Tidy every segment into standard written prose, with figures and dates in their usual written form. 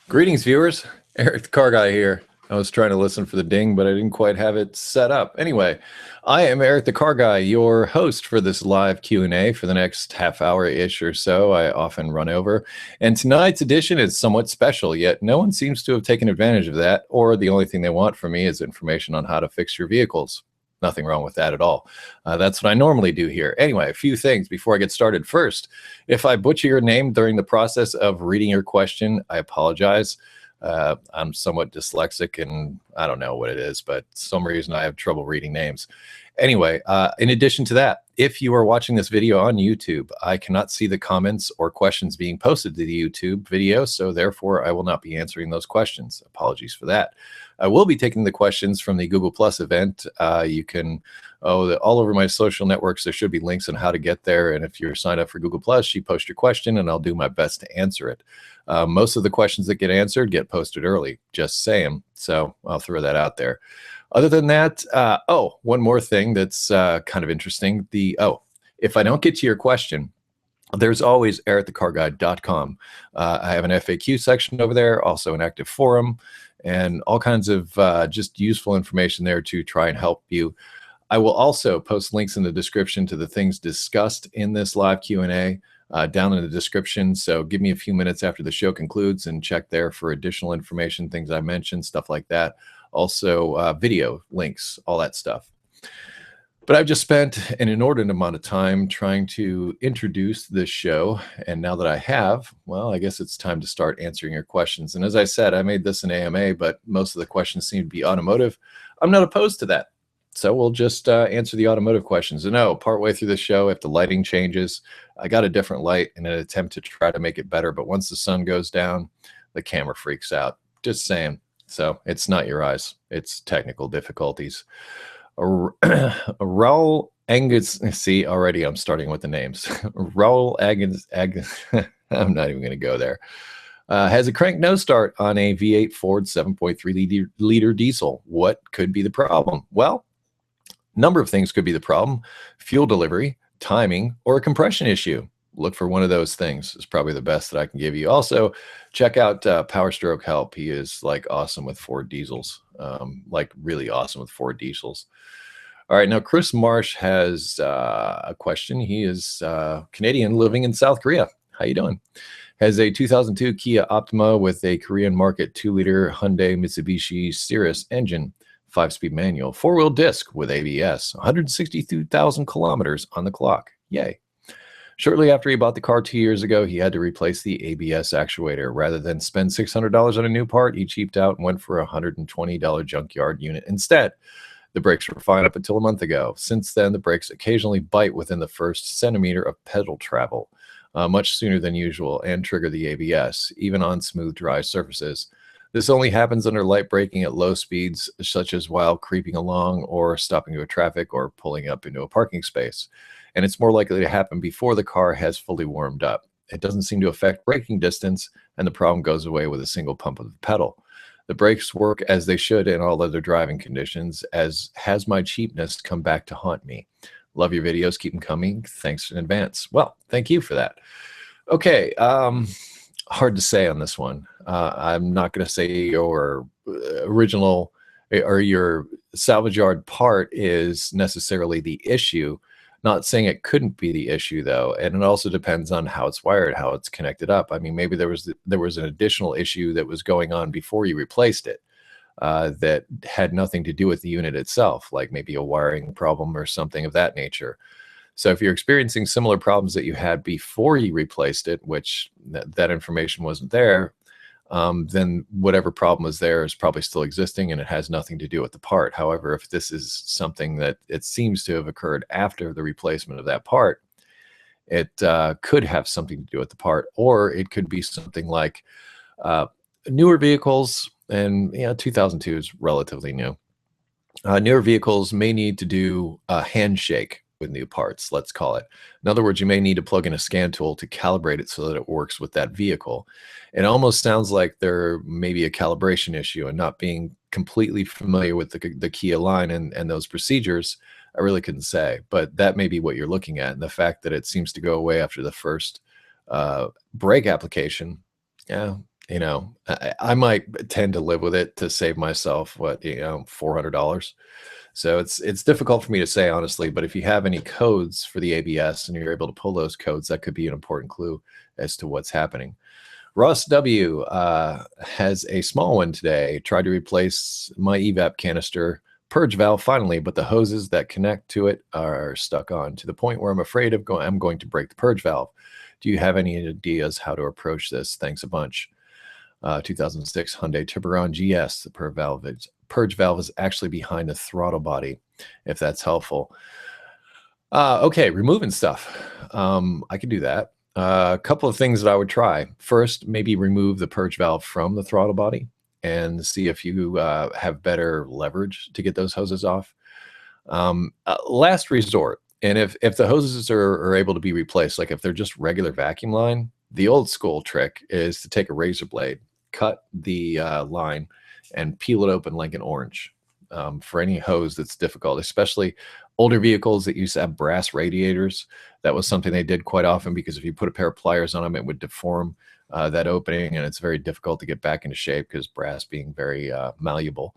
Greetings, viewers. Eric the Car Guy here. I was trying to listen for the ding, but I didn't quite have it set up. Anyway, I am Eric the Car Guy, your host for this live Q&A for the next half hour-ish or so. I often run over. And tonight's edition is somewhat special, yet no one seems to have taken advantage of that, or the only thing they want from me is information on how to fix your vehicles. Nothing wrong with that at all. That's what I normally do here. Anyway, a few things before I get started. First, if I butcher your name during the process of reading your question, I apologize. I'm somewhat dyslexic and I don't know what it is, but for some reason I have trouble reading names. Anyway, in addition to that, if you are watching this video on YouTube, I cannot see the comments or questions being posted to the YouTube video, so therefore I will not be answering those questions. Apologies for that. I will be taking the questions from the Google Plus event. You can, all over my social networks, there should be links on how to get there. And if you're signed up for Google Plus, you post your question and I'll do my best to answer it. Most of the questions that get answered get posted early, just saying. So I'll throw that out there. Other than that, one more thing that's kind of interesting. If I don't get to your question, there's always EricTheCarGuy.com. I have an FAQ section over there, also an active forum, and all kinds of just useful information there to try and help you. I will also post links in the description to the things discussed in this live Q&A down in the description. So give me a few minutes after the show concludes and check there for additional information, things I mentioned, stuff like that. Also video links, all that stuff. But I've just spent an inordinate amount of time trying to introduce this show. And now that I have, well, I guess it's time to start answering your questions. And as I said, I made this an AMA, but most of the questions seem to be automotive. I'm not opposed to that. So we'll just answer the automotive questions. And partway through the show, if the lighting changes, I got a different light in an attempt to try to make it better. But once the sun goes down, the camera freaks out. Just saying. So it's not your eyes. It's technical difficulties. Raul Angus, see, already I'm starting with the names. Raul Angus, I'm not even going to go there. Has a crank no start on a V8 Ford 7.3 liter diesel. What could be the problem? Well, a number of things could be the problem. Fuel delivery, timing, or a compression issue. Look for one of those things is probably the best that I can give you. Also, check out Power Stroke Help. He is like awesome with Ford diesels, like really awesome with Ford diesels. All right, now Chris Marsh has a question. He is Canadian living in South Korea. How you doing? Has a 2002 Kia Optima with a Korean market 2-liter Hyundai Mitsubishi Cirrus engine, 5-speed manual, 4-wheel disc with ABS, 162,000 kilometers on the clock. Yay. Shortly after he bought the car 2 years ago, he had to replace the ABS actuator. Rather than spend $600 on a new part, he cheaped out and went for a $120 junkyard unit instead. The brakes were fine up until a month ago. Since then, the brakes occasionally bite within the first centimeter of pedal travel, much sooner than usual, and trigger the ABS, even on smooth, dry surfaces. This only happens under light braking at low speeds, such as while creeping along or stopping to a traffic or pulling up into a parking space. And it's more likely to happen before the car has fully warmed up. It doesn't seem to affect braking distance, and the problem goes away with a single pump of the pedal. The brakes work as they should in all other driving conditions, as has my cheapness come back to haunt me. Love your videos. Keep them coming. Thanks in advance. Well, thank you for that. Okay, hard to say on this one. I'm not going to say your original or your salvage yard part is necessarily the issue. Not saying it couldn't be the issue, though, and it also depends on how it's wired, how it's connected up. I mean, maybe there was an additional issue that was going on before you replaced it that had nothing to do with the unit itself, like maybe a wiring problem or something of that nature. So if you're experiencing similar problems that you had before you replaced it, which that information wasn't there, then whatever problem was there is probably still existing and it has nothing to do with the part. However, if this is something that it seems to have occurred after the replacement of that part, it could have something to do with the part, or it could be something like newer vehicles, and 2002 is relatively new. Newer vehicles may need to do a handshake with new parts, let's call it. In other words, you may need to plug in a scan tool to calibrate it so that it works with that vehicle. It almost sounds like there may be a calibration issue, and not being completely familiar with the Kia line and those procedures, I really couldn't say, but that may be what you're looking at. And the fact that it seems to go away after the first brake application, yeah, You know, I might tend to live with it to save myself, what, you know, $400. So it's difficult for me to say honestly, but if you have any codes for the ABS and you're able to pull those codes, that could be an important clue as to what's happening. Ross W has a small one today. Tried to replace my EVAP canister purge valve finally, but the hoses that connect to it are stuck on to the point where I'm afraid of I'm going to break the purge valve. Do you have any ideas how to approach this? Thanks a bunch. 2006 Hyundai Tiburon GS. The purge valve is actually behind the throttle body, if that's helpful. Okay, removing stuff. I can do that. A couple of things that I would try. First, maybe remove the purge valve from the throttle body and see if you have better leverage to get those hoses off. Last resort, and if the hoses are able to be replaced, like if they're just regular vacuum line, the old school trick is to take a razor blade, cut the line, and peel it open like an orange. For any hose that's difficult, especially older vehicles that used to have brass radiators. That was something they did quite often because if you put a pair of pliers on them, it would deform that opening, and it's very difficult to get back into shape because brass being very malleable,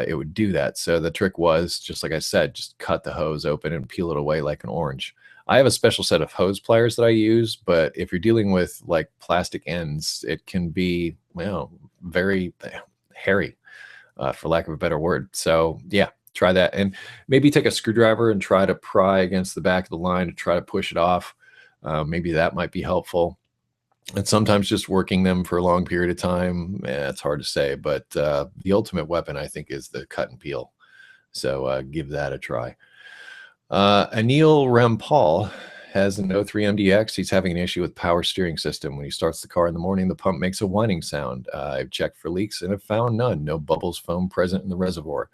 it would do that. So the trick was, just like I said, just cut the hose open and peel it away like an orange. I have a special set of hose pliers that I use, but if you're dealing with like plastic ends, it can be, well, very hairy, for lack of a better word. So yeah, try that. And maybe take a screwdriver and try to pry against the back of the line to try to push it off. Maybe that might be helpful. And sometimes just working them for a long period of time, it's hard to say. But the ultimate weapon, I think, is the cut and peel. So give that a try. Anil Rampal has an O3 MDX. He's having an issue with power steering system. When he starts the car in the morning, the pump makes a whining sound. I've checked for leaks and have found none. No bubbles foam present in the reservoir.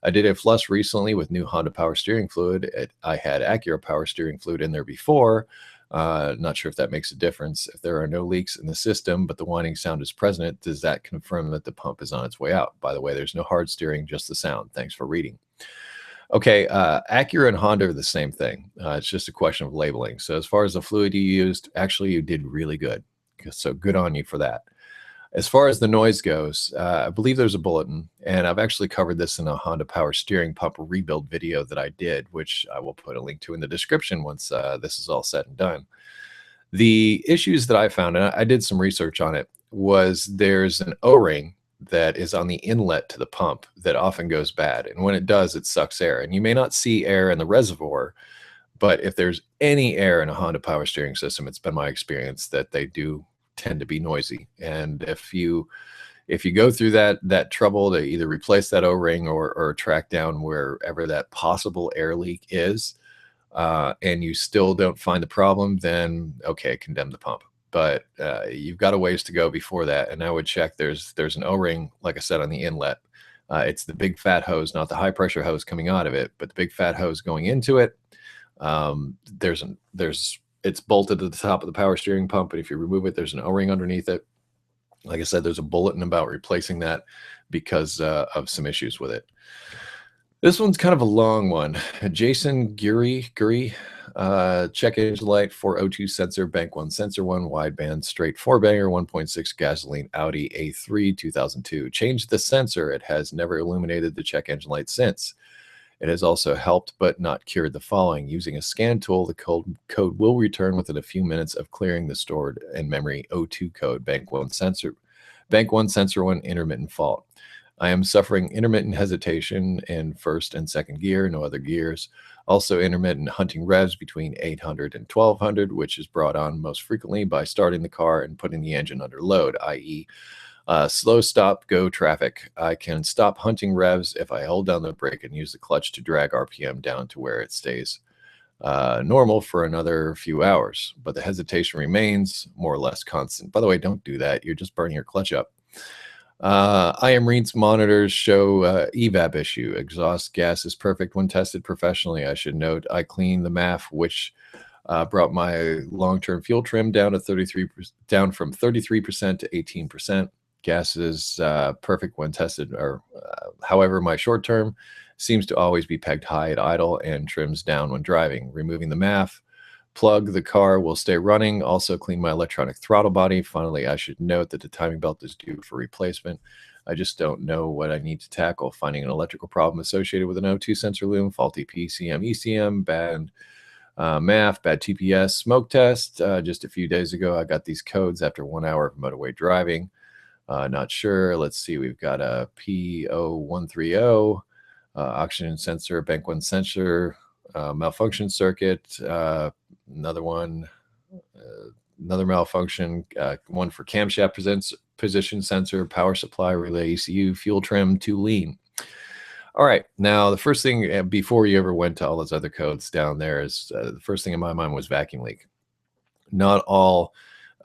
I did a flush recently with new Honda power steering fluid. I had Acura power steering fluid in there before. Not sure if that makes a difference. If there are no leaks in the system, but the whining sound is present, does that confirm that the pump is on its way out? By the way, there's no hard steering, just the sound. Thanks for reading. Okay, Acura and Honda are the same thing. It's just a question of labeling. So as far as the fluid you used, actually you did really good. So good on you for that. As far as the noise goes, I believe there's a bulletin, and I've actually covered this in a Honda power steering pump rebuild video that I did, which I will put a link to in the description once this is all said and done. The issues that I found, and I did some research on it, was there's an O-ring that is on the inlet to the pump that often goes bad. And when it does, it sucks air. And you may not see air in the reservoir, but if there's any air in a Honda power steering system, it's been my experience that they do tend to be noisy. And if you go through that trouble to either replace that O-ring or track down wherever that possible air leak is, and you still don't find the problem, then okay, condemn the pump. But you've got a ways to go before that. And I would check, there's an O-ring, like I said, on the inlet. It's the big fat hose, not the high pressure hose coming out of it, but the big fat hose going into it. It's bolted to the top of the power steering pump, but if you remove it, there's an O-ring underneath it. Like I said, there's a bulletin about replacing that because of some issues with it. This one's kind of a long one. Jason Guri, check engine light 402 sensor, bank 1 sensor 1, wideband, straight 4-banger, 1.6 gasoline Audi A3 2002. Changed the sensor. It has never illuminated the check engine light since. It has also helped but not cured the following. Using a scan tool, the code will return within a few minutes of clearing the stored in-memory O2 code. Bank 1 sensor 1 intermittent fault. I am suffering intermittent hesitation in first and second gear, no other gears. Also intermittent hunting revs between 800 and 1200, which is brought on most frequently by starting the car and putting the engine under load, i.e. Slow stop, go traffic. I can stop hunting revs if I hold down the brake and use the clutch to drag RPM down to where it stays normal for another few hours. But the hesitation remains more or less constant. By the way, don't do that. You're just burning your clutch up. IMREIT's monitors show EVAP issue. Exhaust gas is perfect when tested professionally. I should note I cleaned the MAF, which brought my long-term fuel trim down to from 33% to 18%. Gas is perfect when tested, however, my short term seems to always be pegged high at idle and trims down when driving. Removing the MAF plug, the car will stay running. Also clean my electronic throttle body. Finally, I should note that the timing belt is due for replacement. I just don't know what I need to tackle. Finding an electrical problem associated with an O2 sensor loom, faulty PCM, ECM, bad MAF, bad TPS, smoke test. Just a few days ago, I got these codes after 1 hour of motorway driving. Not sure. Let's see. We've got a P0130, oxygen sensor, bank 1 sensor, malfunction circuit, another one, another malfunction, one for camshaft position sensor, power supply, relay, ECU, fuel trim, too lean. All right. Now, the first thing before you ever went to all those other codes down there is the first thing in my mind was vacuum leak. Not all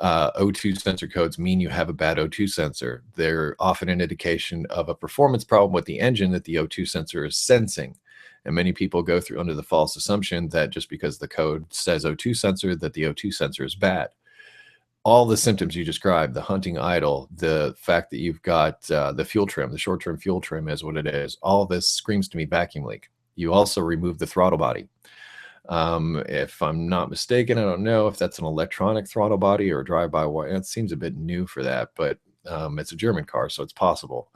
O2 sensor codes mean you have a bad O2 sensor. They're often an indication of a performance problem with the engine that the O2 sensor is sensing. And many people go through under the false assumption that just because the code says O2 sensor, that the O2 sensor is bad. All the symptoms you described, the hunting idle, the fact that you've got the fuel trim, the short-term fuel trim is what it is. All this screams to me vacuum leak. You also remove the throttle body. If I'm not mistaken, I don't know if that's an electronic throttle body or a drive-by-wire. It seems a bit new for that, but it's a German car, so it's possible.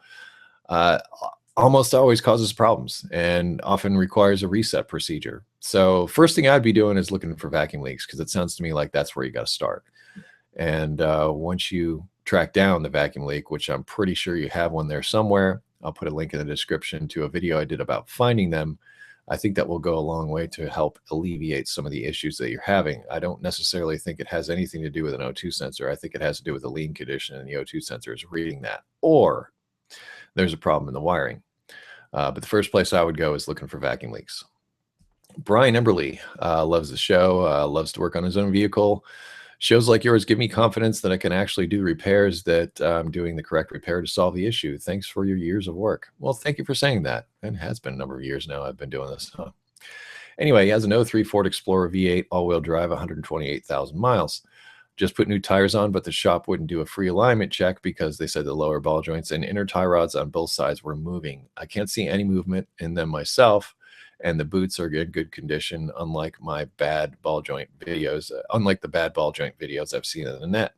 Almost always causes problems and often requires a reset procedure. So first thing I'd be doing is looking for vacuum leaks, because it sounds to me like that's where you got to start. And once you track down the vacuum leak, which I'm pretty sure you have one there somewhere, I'll put a link in the description to a video I did about finding them. I think that will go a long way to help alleviate some of the issues that you're having. I don't necessarily think it has anything to do with an O2 sensor. I think it has to do with the lean condition, and the O2 sensor is reading that. Or there's a problem in the wiring. But the first place I would go is looking for vacuum leaks. Brian Emberley loves the show, loves to work on his own vehicle. Shows like yours give me confidence that I can actually do repairs, that I'm doing the correct repair to solve the issue. Thanks for your years of work. Well, thank you for saying that. It has been a number of years now I've been doing this. Anyway, he has an 03 Ford Explorer V8 all-wheel drive, 128,000 miles. Just put new tires on, but the shop wouldn't do a free alignment check because they said the lower ball joints and inner tie rods on both sides were moving. I can't see any movement in them myself, and the boots are in good condition, unlike my bad ball joint videos, unlike the bad ball joint videos I've seen on the net.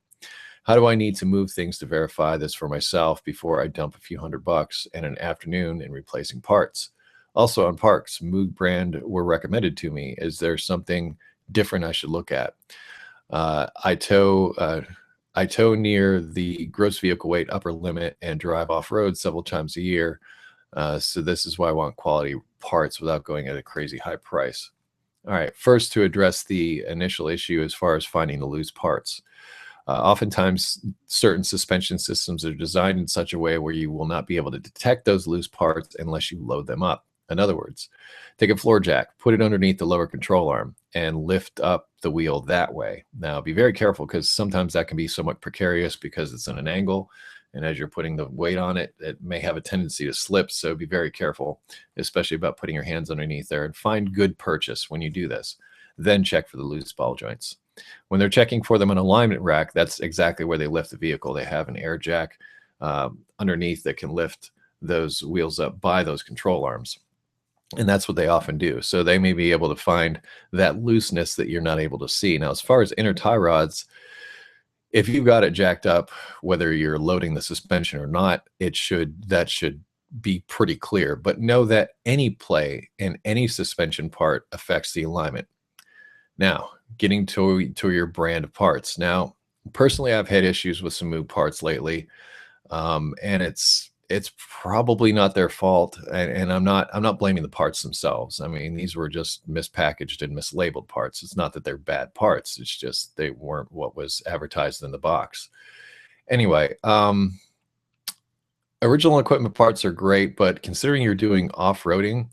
How do I need to move things to verify this for myself before I dump a few $100 and an afternoon in replacing parts? Also on parts, Moog brand were recommended to me. Is there something different I should look at? I tow near the gross vehicle weight upper limit and drive off-road several times a year. So this is why I want quality parts without going at a crazy high price. All right, first, to address the initial issue as far as finding the loose parts. Oftentimes, certain suspension systems are designed in such a way where you will not be able to detect those loose parts unless you load them up. In other words, take a floor jack, put it underneath the lower control arm, and lift up the wheel that way. Now, be very careful, because sometimes that can be somewhat precarious because it's in an angle, and as you're putting the weight on it, it may have a tendency to slip. So be very careful, especially about putting your hands underneath there, and find good purchase when you do this. Then check for the loose ball joints. When they're checking for them in an alignment rack, that's exactly where they lift the vehicle. They have an air jack underneath that can lift those wheels up by those control arms. And that's what they often do. So they may be able to find that looseness that you're not able to see. Now, as far as inner tie rods, if you've got it jacked up, whether you're loading the suspension or not, that should be pretty clear. But know that any play in any suspension part affects the alignment. Now, getting to your brand of parts. Now, personally, I've had issues with some Moog parts lately, and it's probably not their fault, and I'm not blaming the parts themselves. I mean, these were just mispackaged and mislabeled parts. It's not that they're bad parts. It's just they weren't what was advertised in the box. Anyway, original equipment parts are great, but considering you're doing off-roading,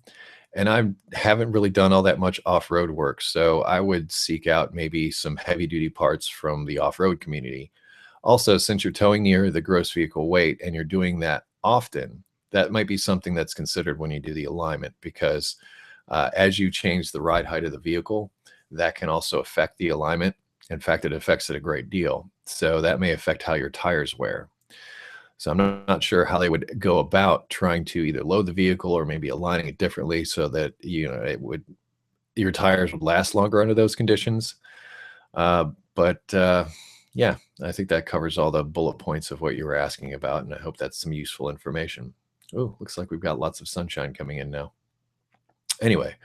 and I haven't really done all that much off-road work, so I would seek out maybe some heavy-duty parts from the off-road community. Also, since you're towing near the gross vehicle weight and you're doing that often, that might be something that's considered when you do the alignment, because as you change the ride height of the vehicle, that can also affect the alignment. In fact, it affects it a great deal. So that may affect how your tires wear. So I'm not sure how they would go about trying to either load the vehicle or maybe aligning it differently so that your tires would last longer under those conditions. But yeah, I think that covers all the bullet points of what you were asking about, and I hope that's some useful information. Oh, looks like we've got lots of sunshine coming in now. Anyway,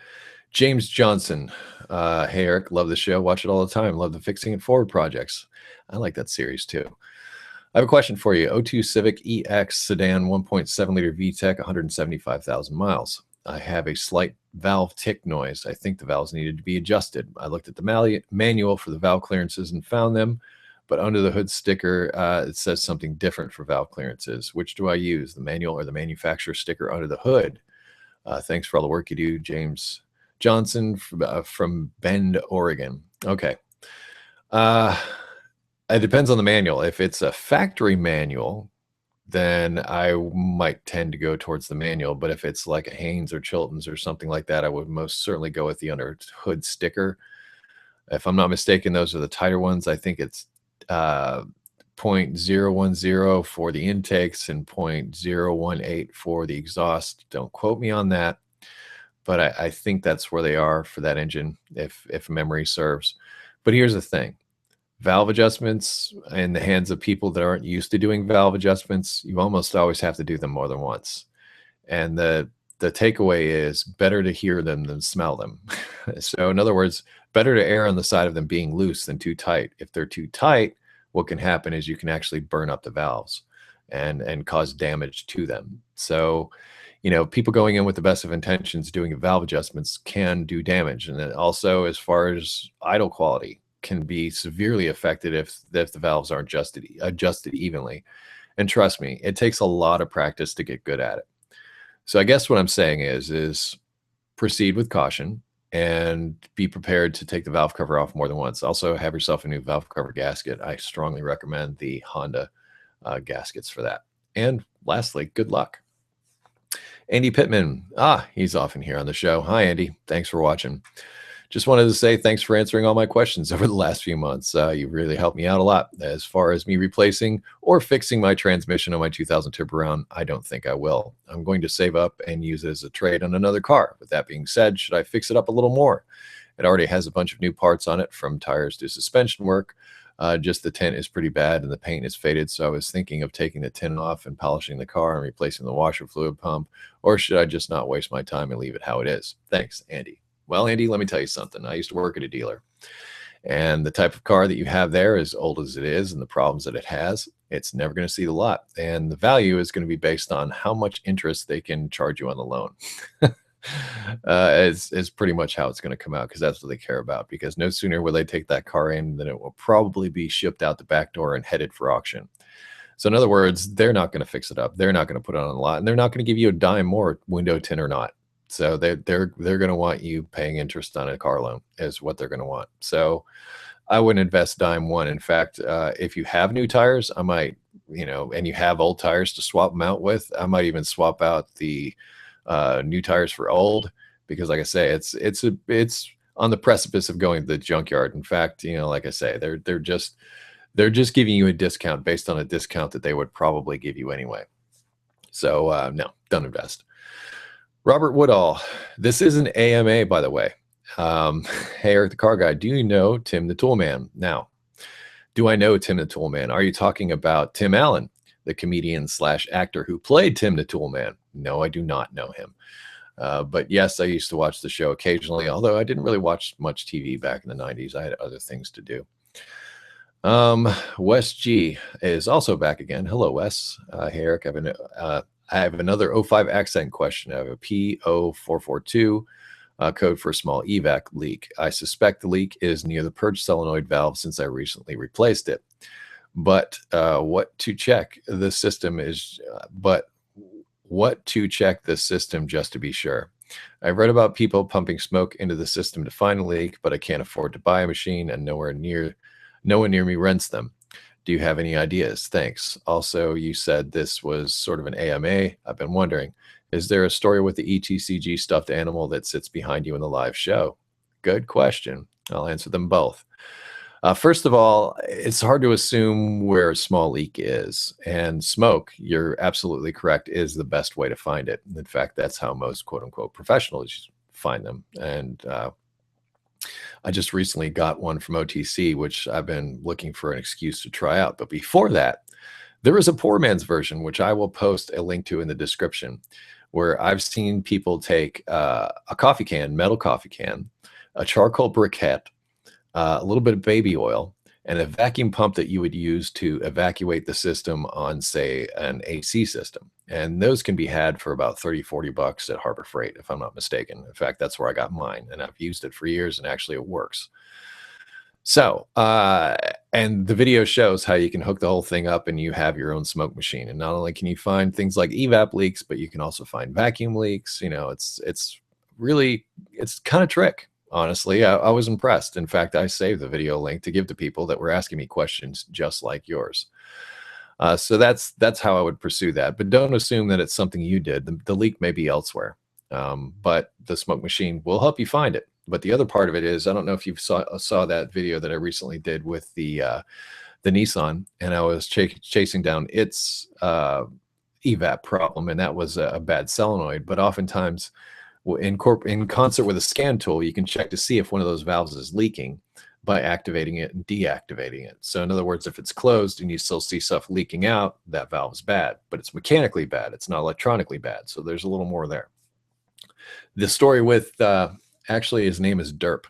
James Johnson. Hey, Eric, love the show. Watch it all the time. Love the Fixing It Forward projects. I like that series too. I have a question for you. O2 Civic EX sedan, 1.7 liter VTEC, 175,000 miles. I have a slight valve tick noise. I think the valves needed to be adjusted. I looked at the manual for the valve clearances and found them, but under the hood sticker, it says something different for valve clearances. Which do I use, the manual or the manufacturer sticker under the hood? Thanks for all the work you do, James Johnson from Bend, Oregon. Okay. It depends on the manual. If it's a factory manual, then I might tend to go towards the manual. But if it's like a Haynes or Chilton's or something like that, I would most certainly go with the under hood sticker. If I'm not mistaken, those are the tighter ones. I think it's 0.010 for the intakes and 0.018 for the exhaust. Don't quote me on that, but I think that's where they are for that engine, if memory serves. But here's the thing. Valve adjustments in the hands of people that aren't used to doing valve adjustments, you almost always have to do them more than once. And the takeaway is better to hear them than smell them. So in other words, better to err on the side of them being loose than too tight. If they're too tight, what can happen is you can actually burn up the valves and cause damage to them. So, people going in with the best of intentions doing valve adjustments can do damage. And then also, as far as idle quality, can be severely affected if the valves aren't adjusted evenly. And trust me, it takes a lot of practice to get good at it. So I guess what I'm saying is proceed with caution and be prepared to take the valve cover off more than once. Also, have yourself a new valve cover gasket. I strongly recommend the Honda gaskets for that. And lastly, good luck. Andy Pittman. He's often here on the show. Hi, Andy. Thanks for watching. Just wanted to say thanks for answering all my questions over the last few months. You really helped me out a lot. As far as me replacing or fixing my transmission on my 2000 Turbo Round, I don't think I will. I'm going to save up and use it as a trade on another car. With that being said, should I fix it up a little more? It already has a bunch of new parts on it, from tires to suspension work. Just the tint is pretty bad and the paint is faded. So I was thinking of taking the tint off and polishing the car and replacing the washer fluid pump. Or should I just not waste my time and leave it how it is? Thanks, Andy. Well, Andy, let me tell you something. I used to work at a dealer, and the type of car that you have there, as old as it is and the problems that it has, it's never going to see the lot. And the value is going to be based on how much interest they can charge you on the loan. Is pretty much how it's going to come out, because that's what they care about. Because no sooner will they take that car in than it will probably be shipped out the back door and headed for auction. So in other words, they're not going to fix it up. They're not going to put it on the lot, and they're not going to give you a dime more, window tint or not. So they're going to want you paying interest on a car loan is what they're going to want. So I wouldn't invest dime one. In fact, if you have new tires, I might, and you have old tires to swap them out with, I might even swap out the new tires for old, because like I say, it's on the precipice of going to the junkyard. In fact, like I say, they're just giving you a discount based on a discount that they would probably give you anyway. So no, don't invest. Robert Woodall, this is an AMA, by the way. Hey, Eric the Car Guy, do you know Tim the Toolman? Now, do I know Tim the Toolman? Are you talking about Tim Allen, the comedian / actor who played Tim the Toolman? No, I do not know him. But yes, I used to watch the show occasionally, although I didn't really watch much TV back in the 90s. I had other things to do. Wes G is also back again. Hello, Wes. Hey, Eric, I have another 05 accent question. I have a P0442 code for a small EVAP leak. I suspect the leak is near the purge solenoid valve, since I recently replaced it. But what to check the system just to be sure. I've read about people pumping smoke into the system to find a leak, but I can't afford to buy a machine, and no one near me rents them. Do you have any ideas? Thanks. Also, you said this was sort of an AMA. I've been wondering, is there a story with the ETCG stuffed animal that sits behind you in the live show? Good question. I'll answer them both. First of all, it's hard to assume where a small leak is. And smoke, you're absolutely correct, is the best way to find it. In fact, that's how most quote-unquote professionals find them. And I just recently got one from OTC, which I've been looking for an excuse to try out. But before that, there is a poor man's version, which I will post a link to in the description, where I've seen people take a coffee can, metal coffee can, a charcoal briquette, a little bit of baby oil, and a vacuum pump that you would use to evacuate the system on, say, an AC system. And those can be had for about 30, 40 bucks at Harbor Freight, if I'm not mistaken. In fact, that's where I got mine, and I've used it for years, and actually it works. So, and the video shows how you can hook the whole thing up and you have your own smoke machine. And not only can you find things like EVAP leaks, but you can also find vacuum leaks. You know, it's really, it's kind of trick. Honestly, I was impressed. In fact, I saved the video link to give to people that were asking me questions just like yours. So that's how I would pursue that. But don't assume that it's something you did. The leak may be elsewhere, but the smoke machine will help you find it. But the other part of it is, I don't know if you saw that video that I recently did with the Nissan, and I was chasing down its EVAP problem, and that was a bad solenoid. But oftentimes, in concert with a scan tool, you can check to see if one of those valves is leaking by activating it and deactivating it. So in other words, if it's closed and you still see stuff leaking out, that valve is bad, but it's mechanically bad. It's not electronically bad. So there's a little more there. The story with actually his name is Derp,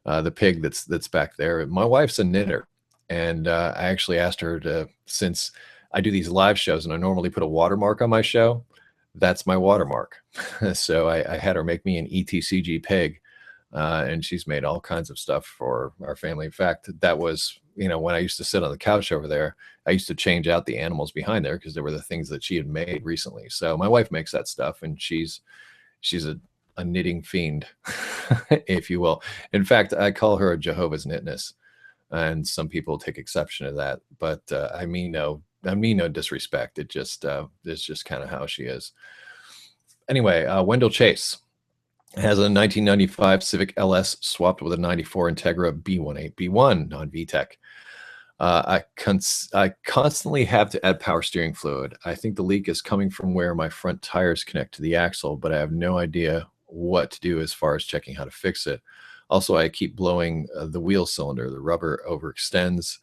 the pig that's back there. My wife's a knitter, and I actually asked her to, since I do these live shows and I normally put a watermark on my show, that's my watermark. So I had her make me an ETCG pig, and she's made all kinds of stuff for our family. In fact, that was, you know, when I used to sit on the couch over there, I used to change out the animals behind there because they were the things that she had made recently. So my wife makes that stuff, and she's a knitting fiend, if you will. In fact, I call her a Jehovah's Knitness, and some people take exception to that. But I mean no disrespect. It just it's just kind of how she is. Anyway, Wendell Chase has a 1995 Civic LS swapped with a 94 Integra B18B1 on VTEC. I constantly have to add power steering fluid. I think the leak is coming from where my front tires connect to the axle, but I have no idea what to do as far as checking how to fix it. Also, I keep blowing the wheel cylinder. The rubber overextends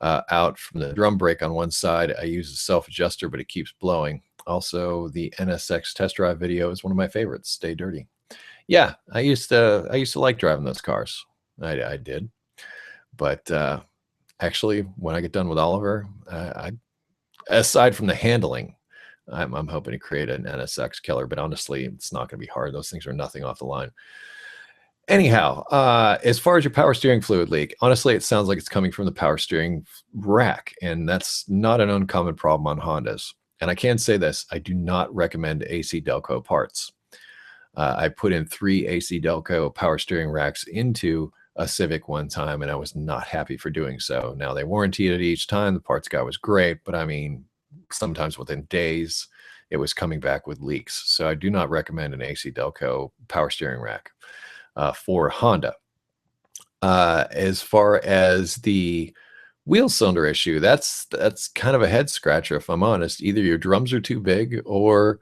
out from the drum brake on one side. I use a self-adjuster, but it keeps blowing. Also, the NSX test drive video is one of my favorites. Stay dirty. Yeah, I used to like driving those cars. I did, but actually, when I get done with Oliver, aside from the handling, I'm hoping to create an NSX killer. But honestly, it's not going to be hard. Those things are nothing off the line. Anyhow, as far as your power steering fluid leak, honestly, it sounds like it's coming from the power steering rack, and that's not an uncommon problem on Hondas. And I can say this, I do not recommend AC Delco parts. I put in 3 AC Delco power steering racks into a Civic one time, and I was not happy for doing so. Now, they warranted it each time. The parts guy was great, but I mean, sometimes within days, it was coming back with leaks. So I do not recommend an AC Delco power steering rack for Honda. As far as the wheel cylinder issue, that's kind of a head scratcher, if I'm honest. Either your drums are too big, or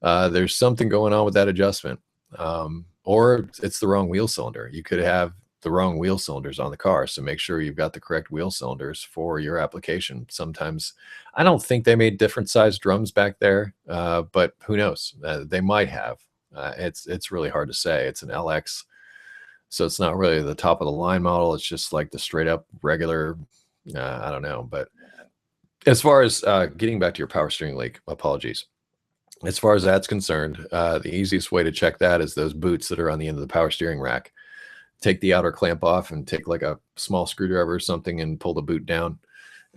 there's something going on with that adjustment, or it's the wrong wheel cylinder. You could have the wrong wheel cylinders on the car, so make sure you've got the correct wheel cylinders for your application. Sometimes, I don't think they made different sized drums back there, but who knows? They might have. It's really hard to say. It's an LX, so it's not really the top of the line model. It's just like the straight up regular. I don't know. But as far as getting back to your power steering leak, apologies. As far as that's concerned, the easiest way to check that is those boots that are on the end of the power steering rack. Take the outer clamp off and take like a small screwdriver or something and pull the boot down.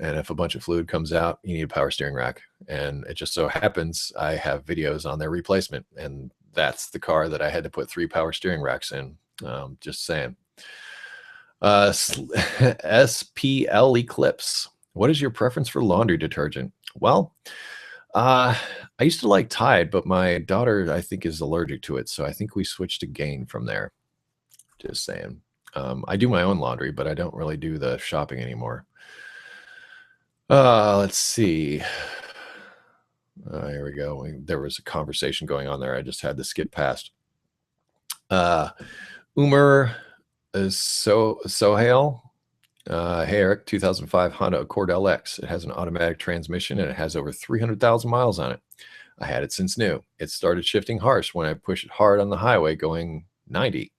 And if a bunch of fluid comes out, you need a power steering rack. And it just so happens I have videos on their replacement, and that's the car that I had to put 3 power steering racks in. Just saying. SPL Eclipse. What is your preference for laundry detergent? Well, I used to like Tide, but my daughter, I think, is allergic to it. So I think we switched to Gain from there. Just saying. I do my own laundry, but I don't really do the shopping anymore. Let's see. Here we go. There was a conversation going on there. I just had to skip past. Umer Sohail. Hey Eric, 2005 Honda Accord LX. It has an automatic transmission and it has over 300,000 miles on it. I had it since new. It started shifting harsh when I push it hard on the highway going 90.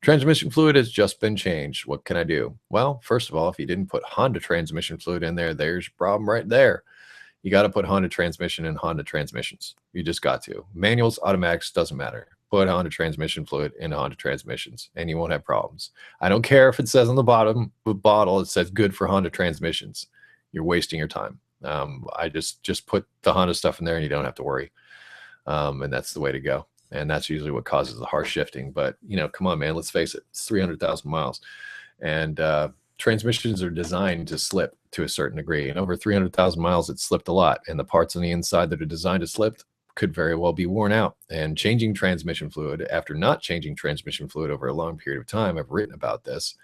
Transmission fluid has just been changed. What can I do? Well, first of all, if you didn't put Honda transmission fluid in there, there's your problem right there. You got to put Honda transmission in Honda transmissions. You just got to. Manuals, automatics, doesn't matter. Put Honda transmission fluid in Honda transmissions and you won't have problems. I don't care if it says on the bottom of the bottle, it says good for Honda transmissions. You're wasting your time. I just put the Honda stuff in there and you don't have to worry. And that's the way to go. And that's usually what causes the harsh shifting. But, you know, come on, man, let's face it. It's 300,000 miles. And transmissions are designed to slip to a certain degree. And over 300,000 miles, it slipped a lot. And the parts on the inside that are designed to slip could very well be worn out. And changing transmission fluid, after not changing transmission fluid over a long period of time, I've written about this,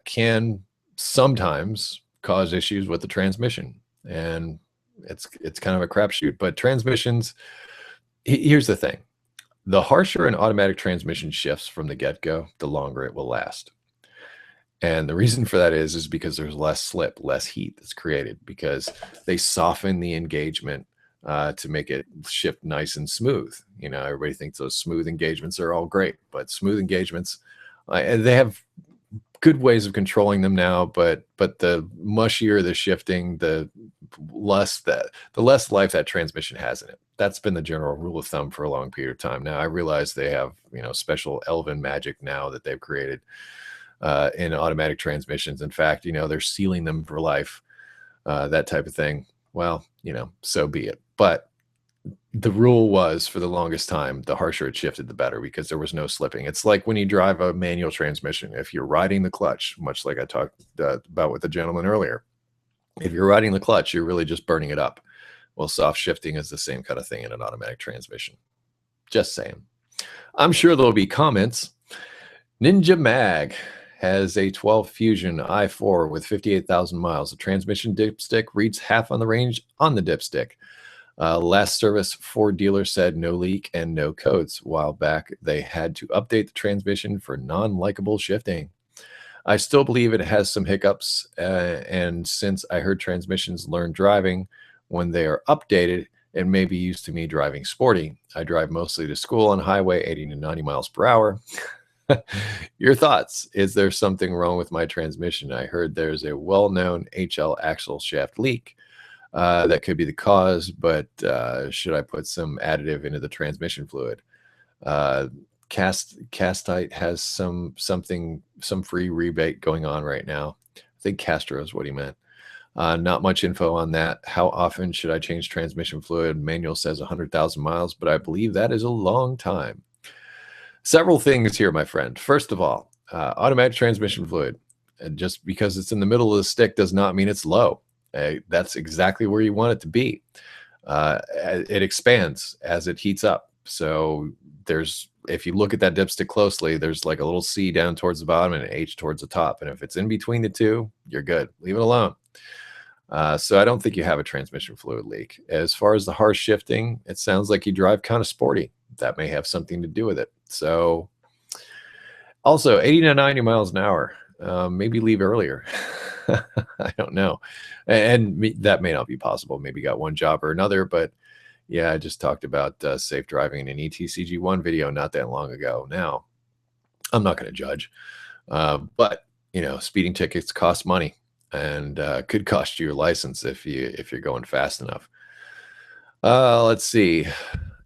can sometimes cause issues with the transmission. And it's kind of a crapshoot. But transmissions, here's the thing. The harsher an automatic transmission shifts from the get-go, the longer it will last. And the reason for that is because there's less slip, less heat that's created because they soften the engagement to make it shift nice and smooth. You know, everybody thinks those smooth engagements are all great, but smooth engagements, they have good ways of controlling them now, but the mushier the shifting, the less life that transmission has in it. That's been the general rule of thumb for a long period of time. Now I realize they have, you know, special elven magic now that they've created in automatic transmissions. In fact, you know, they're sealing them for life, that type of thing. Well, you know, so be it. But the rule was for the longest time, the harsher it shifted, the better, because there was no slipping. It's like when you drive a manual transmission, if you're riding the clutch, much like I talked about with the gentleman earlier, if you're riding the clutch, you're really just burning it up. Well, soft shifting is the same kind of thing in an automatic transmission. Just saying. I'm sure there'll be comments. Ninja Mag has a 12 Fusion i4 with 58,000 miles. The transmission dipstick reads half on the range on the dipstick. Last service, Ford dealer said no leak and no codes. A while back, they had to update the transmission for non-likable shifting. I still believe it has some hiccups, and since I heard transmissions learn driving when they are updated, it may be used to me driving sporty. I drive mostly to school on highway 80 to 90 miles per hour. Your thoughts? Is there something wrong with my transmission? I heard there's a well-known HL axle shaft leak. That could be the cause, but should I put some additive into the transmission fluid? Castite has some free rebate going on right now. I think Castro is what he meant. Not much info on that. How often should I change transmission fluid? Manual says 100,000 miles, but I believe that is a long time. Several things here, my friend. First of all, automatic transmission fluid. And just because it's in the middle of the stick does not mean it's low. That's exactly where you want it to be. It expands as it heats up. So if you look at that dipstick closely, there's like a little C down towards the bottom and an H towards the top. And if it's in between the two, you're good. Leave it alone. So I don't think you have a transmission fluid leak. As far as the harsh shifting, it sounds like you drive kind of sporty. That may have something to do with it. So also 80 to 90 miles an hour, maybe leave earlier. I don't know. And that may not be possible. Maybe you got one job or another, but yeah, I just talked about safe driving in an ETCG 1 video not that long ago. Now, I'm not going to judge, but you know, speeding tickets cost money and could cost you your license if you're going fast enough. Let's see.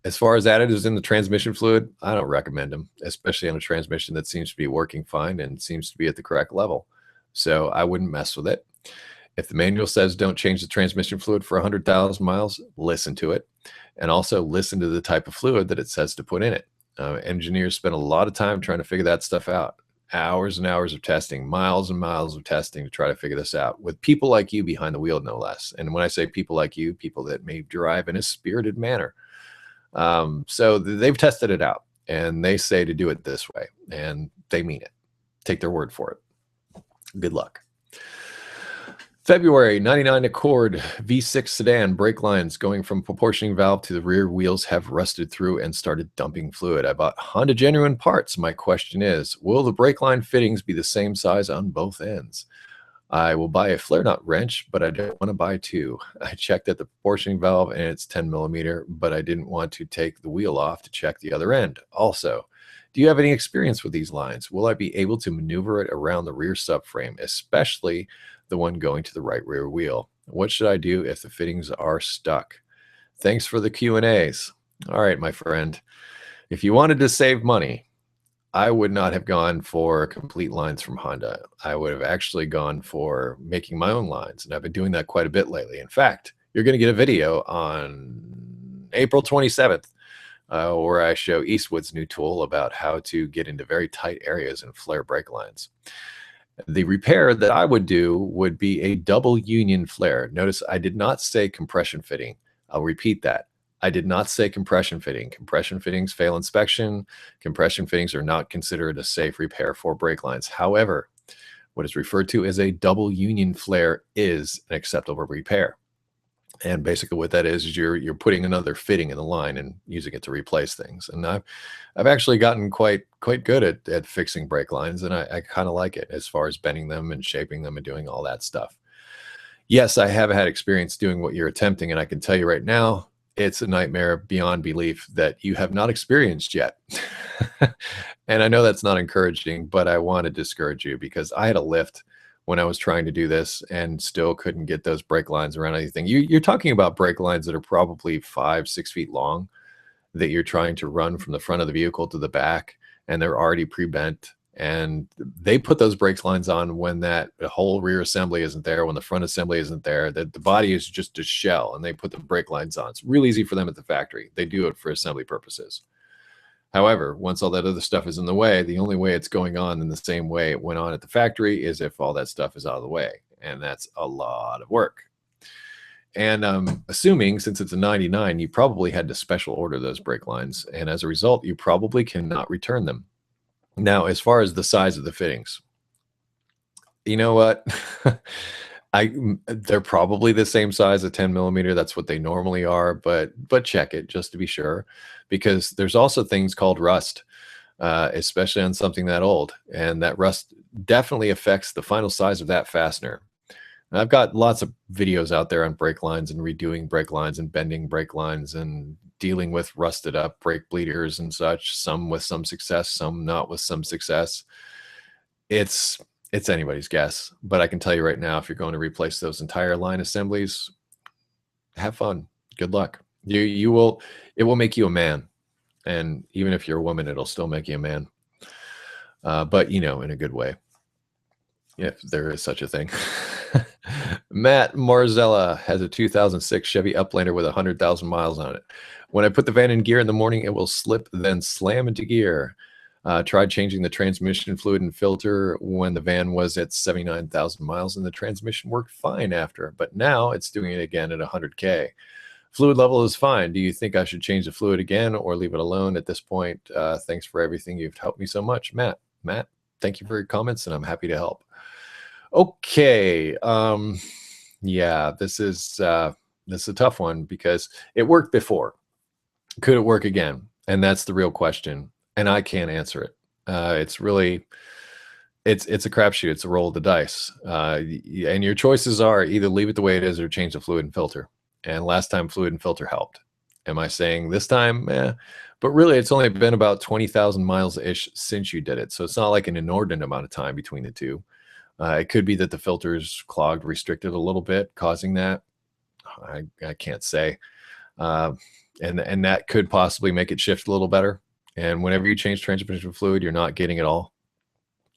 As far as additives in the transmission fluid, I don't recommend them, especially on a transmission that seems to be working fine and seems to be at the correct level. So I wouldn't mess with it. If the manual says don't change the transmission fluid for 100,000 miles, listen to it. And also listen to the type of fluid that it says to put in it. Engineers spend a lot of time trying to figure that stuff out. Hours and hours of testing, miles and miles of testing to try to figure this out with people like you behind the wheel, no less. And when I say people like you, people that may drive in a spirited manner. So they've tested it out and they say to do it this way and they mean it. Take their word for it. Good luck. February, 99 Accord V6 sedan brake lines going from proportioning valve to the rear wheels have rusted through and started dumping fluid. I bought Honda genuine parts. My question is, will the brake line fittings be the same size on both ends? I will buy a flare nut wrench, but I don't want to buy two. I checked at the proportioning valve and it's 10 millimeter, but I didn't want to take the wheel off to check the other end. Also, do you have any experience with these lines? Will I be able to maneuver it around the rear subframe, especially the one going to the right rear wheel? What should I do if the fittings are stuck? Thanks for the Q&As. All right, my friend. If you wanted to save money, I would not have gone for complete lines from Honda. I would have actually gone for making my own lines, and I've been doing that quite a bit lately. In fact, you're going to get a video on April 27th where I show Eastwood's new tool about how to get into very tight areas and flare brake lines. The repair that I would do would be a double union flare. Notice I did not say compression fitting. I'll repeat that. I did not say compression fitting. Compression fittings fail inspection. Compression fittings are not considered a safe repair for brake lines. However, what is referred to as a double union flare is an acceptable repair. And basically what that is you're putting another fitting in the line and using it to replace things. And I've actually gotten quite good at fixing brake lines, and I kind of like it as far as bending them and shaping them and doing all that stuff. Yes, I have had experience doing what you're attempting, and I can tell you right now, it's a nightmare beyond belief that you have not experienced yet. And I know that's not encouraging, but I want to discourage you because I had a lift when I was trying to do this and still couldn't get those brake lines around anything. You're talking about brake lines that are probably 5-6 feet long that you're trying to run from the front of the vehicle to the back, and they're already pre-bent. And they put those brake lines on when the whole rear assembly isn't there, when the front assembly isn't there, that the body is just a shell, and they put the brake lines on. It's real easy for them at the factory. They do it for assembly purposes. However, once all that other stuff is in the way, the only way it's going on in the same way it went on at the factory is if all that stuff is out of the way. And that's a lot of work. And assuming since it's a 99, you probably had to special order those brake lines. And as a result, you probably cannot return them. Now, as far as the size of the fittings, you know what? They're probably the same size, a 10 millimeter. That's what they normally are, but check it just to be sure, because there's also things called rust, especially on something that old, and that rust definitely affects the final size of that fastener. And I've got lots of videos out there on brake lines and redoing brake lines and bending brake lines and dealing with rusted up brake bleeders and such, some with some success, some not with some success. It's anybody's guess, but I can tell you right now, if you're going to replace those entire line assemblies, have fun. Good luck. It will make you a man. And even if you're a woman, it'll still make you a man. But in a good way, if there is such a thing. Matt Marzella has a 2006 Chevy Uplander with 100,000 miles on it. When I put the van in gear in the morning, it will slip, then slam into gear. Tried changing the transmission fluid and filter when the van was at 79,000 miles, and the transmission worked fine after, but now it's doing it again at 100K. Fluid level is fine. Do you think I should change the fluid again or leave it alone at this point? Thanks for everything. You've helped me so much. Matt, thank you for your comments, and I'm happy to help. Okay. Yeah, this is a tough one because it worked before. Could it work again? And that's the real question. And I can't answer it. It's a crapshoot. It's a roll of the dice. And your choices are either leave it the way it is or change the fluid and filter. And last time fluid and filter helped. Am I saying this time? But really, it's only been about 20,000 miles-ish since you did it. So it's not like an inordinate amount of time between the two. It could be that the filter's clogged, restricted a little bit, causing that. I can't say. And that could possibly make it shift a little better. And whenever you change transmission fluid, you're not getting it all.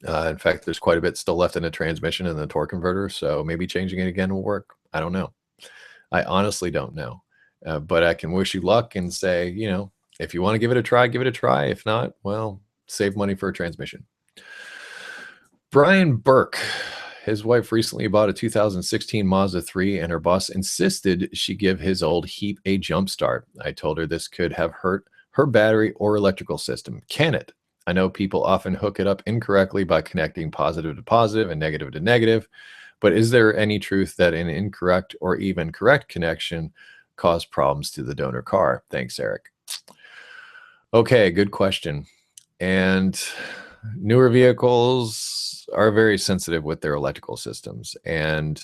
In fact, there's quite a bit still left in the transmission and the torque converter. So maybe changing it again will work. I don't know. I honestly don't know. But I can wish you luck and say, if you want to give it a try, give it a try. If not, well, save money for a transmission. Brian Burke, his wife recently bought a 2016 Mazda 3 and her boss insisted she give his old Heap a jump start. I told her this could have hurt her battery or electrical system. Can it? I know people often hook it up incorrectly by connecting positive to positive and negative to negative, But is there any truth that an incorrect or even correct connection caused problems to the donor car? Thanks, Eric. Okay, good question. And newer vehicles are very sensitive with their electrical systems, and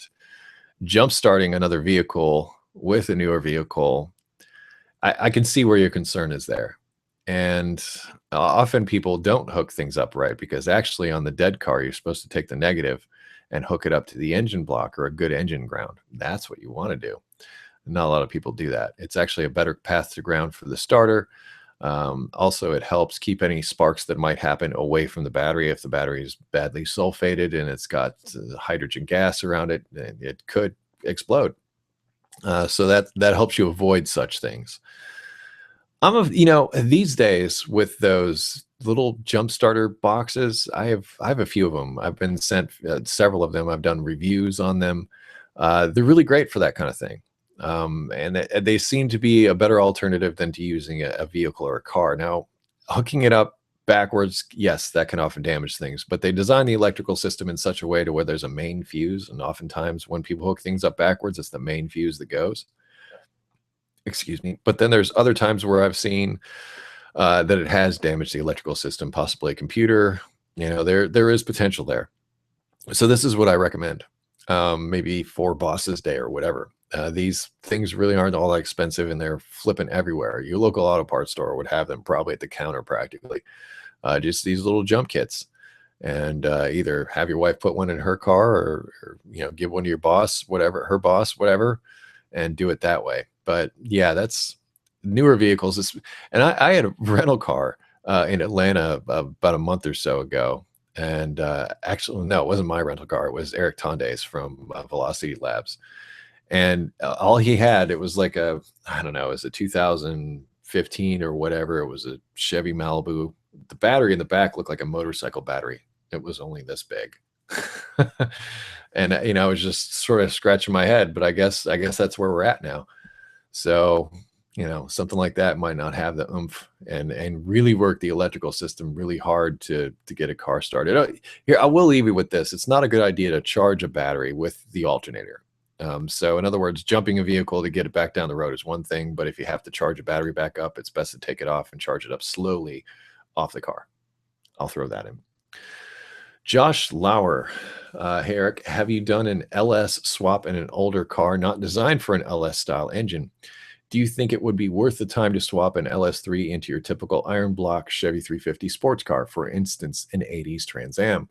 jump starting another vehicle with a newer vehicle, I can see where your concern is there. And often people don't hook things up right, because actually on the dead car, you're supposed to take the negative and hook it up to the engine block or a good engine ground. That's what you want to do. Not a lot of people do that. It's actually a better path to ground for the starter. Also, it helps keep any sparks that might happen away from the battery. If the battery is badly sulfated and it's got hydrogen gas around it, it could explode. So that helps you avoid such things. These days with those little jump starter boxes, I have a few of them. I've been sent several of them. I've done reviews on them. They're really great for that kind of thing. And they seem to be a better alternative than to using a vehicle or a car. Now, hooking it up backwards, yes, that can often damage things, but they design the electrical system in such a way to where there's a main fuse. And oftentimes when people hook things up backwards, it's the main fuse that goes. Excuse me. But then there's other times where I've seen that it has damaged the electrical system, possibly a computer. There is potential there. So this is what I recommend. Maybe for Boss's Day or whatever. These things really aren't all that expensive, and they're flipping everywhere. Your local auto parts store would have them probably at the counter practically. Just these little jump kits, and either have your wife put one in her car, or give one to your boss, her boss, whatever, and do it that way. But yeah, that's newer vehicles. And I had a rental car in Atlanta about a month or so ago. And actually, no, it wasn't my rental car. It was Eric Tonday's from Velocity Labs. And all he had, it was like I don't know, it was a 2015 or whatever. It was a Chevy Malibu. The battery in the back looked like a motorcycle battery. It was only this big. And, I was just sort of scratching my head, but I guess that's where we're at now. So, something like that might not have the oomph and really work the electrical system really hard to get a car started. Here, I will leave you with this. It's not a good idea to charge a battery with the alternator. So in other words, jumping a vehicle to get it back down the road is one thing, but if you have to charge a battery back up, it's best to take it off and charge it up slowly off the car. I'll throw that in. Josh Lauer. Hey, Eric, have you done an LS swap in an older car not designed for an LS style engine? Do you think it would be worth the time to swap an LS3 into your typical iron block Chevy 350 sports car, for instance, an 80s Trans Am?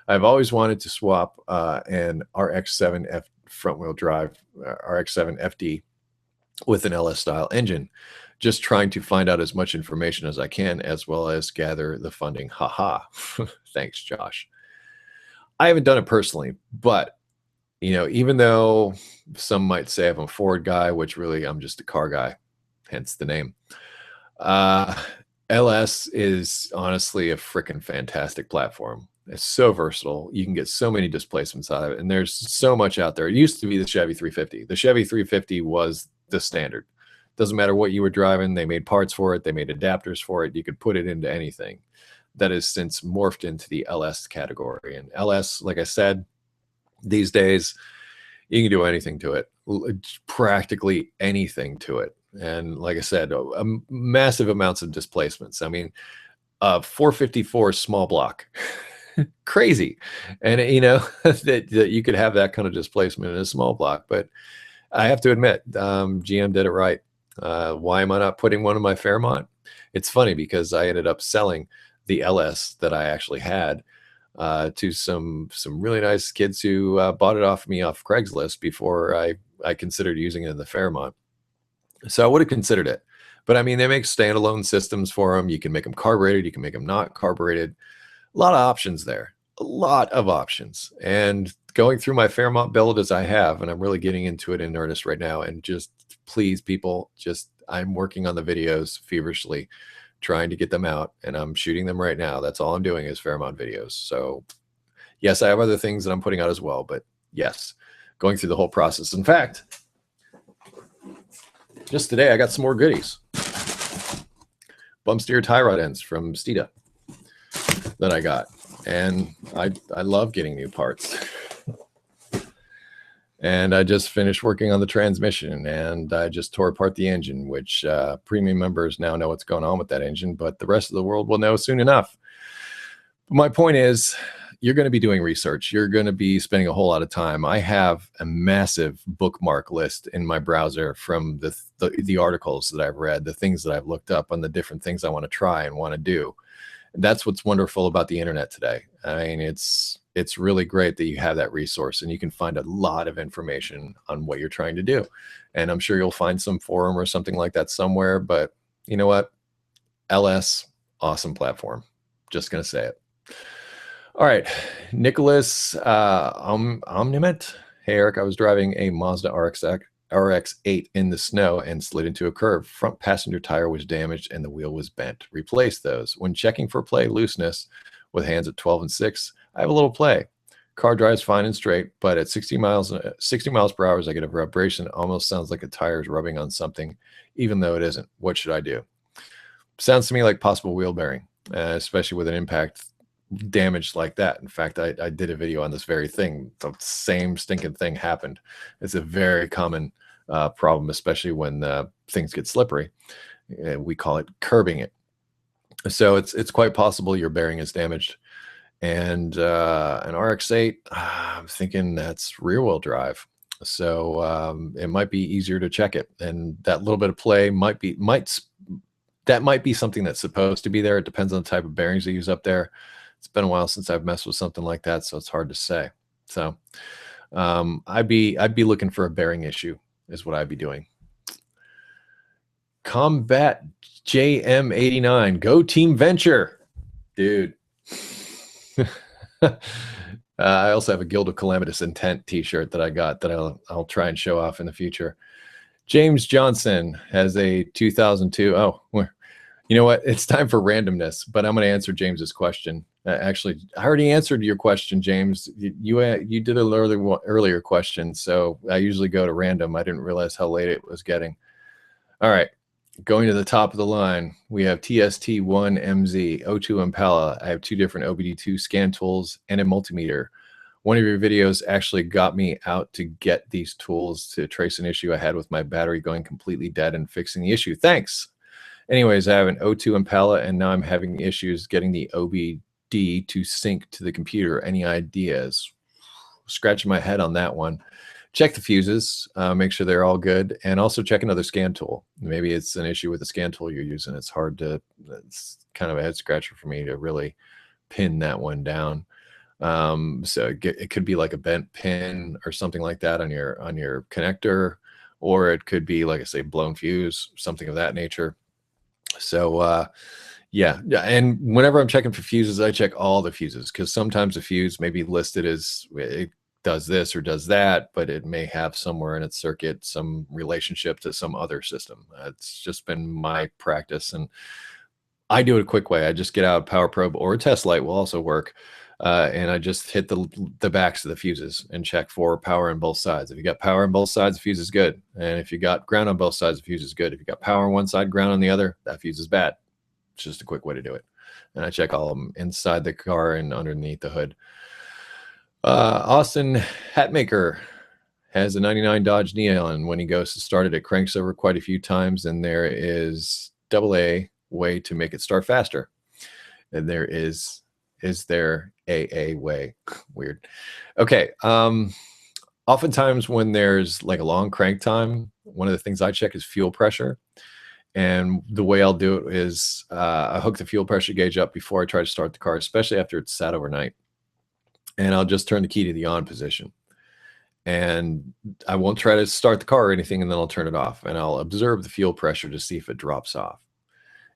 I've always wanted to swap an RX-7 front-wheel drive RX-7 FD with an LS style engine. Just trying to find out as much information as I can, as well as gather the funding. Haha. Thanks, Josh. I haven't done it personally, but even though some might say I'm a Ford guy, which really I'm just a car guy, hence the name. LS is honestly a freaking fantastic platform. It's so versatile. You can get so many displacements out of it, and there's so much out there. It used to be the Chevy 350. The Chevy 350 was the standard. Doesn't matter what you were driving. They made parts for it. They made adapters for it. You could put it into anything. That has since morphed into the LS category. And LS, like I said, these days, you can do anything to it, practically anything to it. And like I said, massive amounts of displacements. I mean, 454 small block, crazy. And that you could have that kind of displacement in a small block. But I have to admit, GM did it right. Why am I not putting one in my Fairmont? It's funny because I ended up selling the LS that I actually had to some really nice kids who bought it off me off Craigslist before I considered using it in the Fairmont. So I would have considered it. But I mean, they make standalone systems for them. You can make them carbureted. You can make them not carbureted. A lot of options there. A lot of options. And going through my Fairmont build as I have, and I'm really getting into it in earnest right now. And just please, people, I'm working on the videos feverishly, trying to get them out, and I'm shooting them right now. That's all I'm doing is Fairmont videos. So yes, I have other things that I'm putting out as well, but yes, going through the whole process. In fact, just today, I got some more goodies. Bump steer tie rod ends from Stita that I got. And I love getting new parts. And I just finished working on the transmission, and I just tore apart the engine, which premium members now know what's going on with that engine, but the rest of the world will know soon enough. But my point is, you're going to be doing research. You're going to be spending a whole lot of time. I have a massive bookmark list in my browser from the articles that I've read, the things that I've looked up on the different things I want to try and want to do. That's what's wonderful about the internet today. I mean, it's really great that you have that resource and you can find a lot of information on what you're trying to do. And I'm sure you'll find some forum or something like that somewhere, but you know what? LS, awesome platform. Just going to say it. All right, Nicholas Omnimet. Hey, Eric, I was driving a Mazda RX-8 in the snow and slid into a curve. Front passenger tire was damaged and the wheel was bent. Replace those. When checking for play looseness with hands at 12 and 6, I have a little play. Car drives fine and straight, but at 60 miles per hour, I get a vibration. Almost sounds like a tire is rubbing on something, even though it isn't. What should I do? Sounds to me like possible wheel bearing, especially with an impact damage like that. In fact, I did a video on this very thing. The same stinking thing happened. It's a very common problem, especially when things get slippery. We call it curbing it. So it's quite possible your bearing is damaged. And an RX-8, I'm thinking that's rear wheel drive. So it might be easier to check it. And that little bit of play might be something that's supposed to be there. It depends on the type of bearings they use up there. It's been a while since I've messed with something like that, so it's hard to say. So I'd be looking for a bearing issue is what I'd be doing. Combat JM89, go Team Venture, dude. I also have a Guild of Calamitous Intent t-shirt that I got that I'll try and show off in the future. James Johnson has a 2002. Oh, you know what? It's time for randomness, but I'm going to answer James's question. Actually, I already answered your question, James. You did an earlier question, so I usually go to random. I didn't realize how late it was getting. All right, going to the top of the line, we have TST1MZ, O2 Impala. I have 2 different OBD2 scan tools and a multimeter. One of your videos actually got me out to get these tools to trace an issue I had with my battery going completely dead and fixing the issue. Thanks. Anyways, I have an O2 Impala, and now I'm having issues getting the OBD to sync to the computer. Any ideas? Scratching my head on that one. Check the fuses, make sure they're all good, and also check another scan tool. Maybe it's an issue with the scan tool you're using. It's kind of a head scratcher for me to really pin that one down. So it could be like a bent pin or something like that on your connector, or it could be, like I say, blown fuse, something of that nature. So yeah, and whenever I'm checking for fuses, I check all the fuses, because sometimes a fuse may be listed as it does this or does that, but it may have somewhere in its circuit some relationship to some other system. It's just been my practice, and I do it a quick way. I just get out a power probe, or a test light will also work, and I just hit the backs of the fuses and check for power on both sides. If you got power on both sides, the fuse is good. And if you got ground on both sides, the fuse is good. If you got power on one side, ground on the other, that fuse is bad. It's just a quick way to do it. And I check all of them inside the car and underneath the hood. Austin Hatmaker has a 99 Dodge Neon. When he goes to start it, it cranks over quite a few times, and there is AA way to make it start faster. And there is there a way? Weird. Okay. Oftentimes when there's like a long crank time, one of the things I check is fuel pressure. And the way I'll do it is I hook the fuel pressure gauge up before I try to start the car, especially after it's sat overnight. And I'll just turn the key to the on position. And I won't try to start the car or anything, and then I'll turn it off. And I'll observe the fuel pressure to see if it drops off.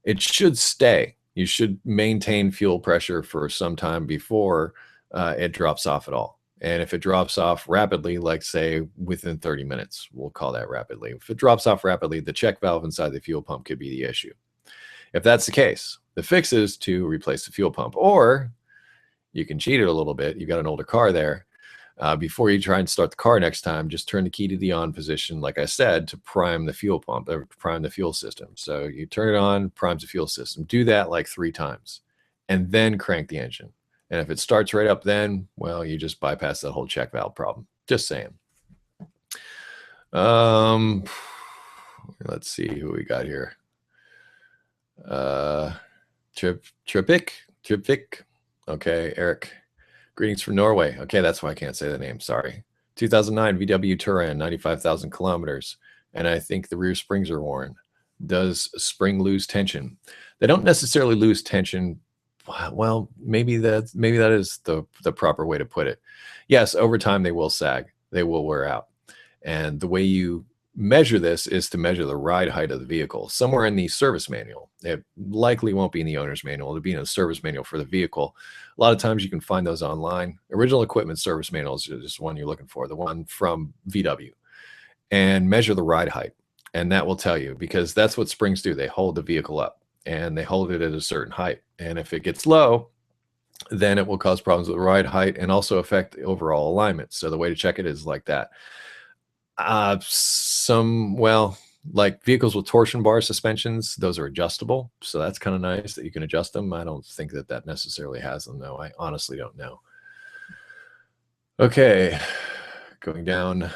It should stay. You should maintain fuel pressure for some time before it drops off at all. And if it drops off rapidly, like say within 30 minutes, we'll call that rapidly. If it drops off rapidly, the check valve inside the fuel pump could be the issue. If that's the case, the fix is to replace the fuel pump, or you can cheat it a little bit. You've got an older car there. Before you try and start the car next time, just turn the key to the on position, like I said, to prime the fuel pump, or prime the fuel system. So you turn it on, primes the fuel system. Do that like 3 times, and then crank the engine. And if it starts right up then, well, you just bypass that whole check valve problem. Just saying. Let's see who we got here. Tripic. Okay, Eric. Greetings from Norway. Okay, that's why I can't say the name. Sorry. 2009 VW Touran, 95,000 kilometers, and I think the rear springs are worn. Does spring lose tension? They don't necessarily lose tension. Well, maybe that is the proper way to put it. Yes, over time they will sag. They will wear out. And the way you measure this is to measure the ride height of the vehicle somewhere in the service manual. It likely won't be in the owner's manual. It'll be in a service manual for the vehicle. A lot of times you can find those online. Original equipment service manual is just one you're looking for, the one from VW, and measure the ride height. And that will tell you, because that's what springs do. They hold the vehicle up and they hold it at a certain height. And if it gets low, then it will cause problems with the ride height and also affect the overall alignment. So the way to check it is like that. Like vehicles with torsion bar suspensions, those are adjustable. So that's kind of nice that you can adjust them. I don't think that necessarily has them, though. I honestly don't know. Okay, going down.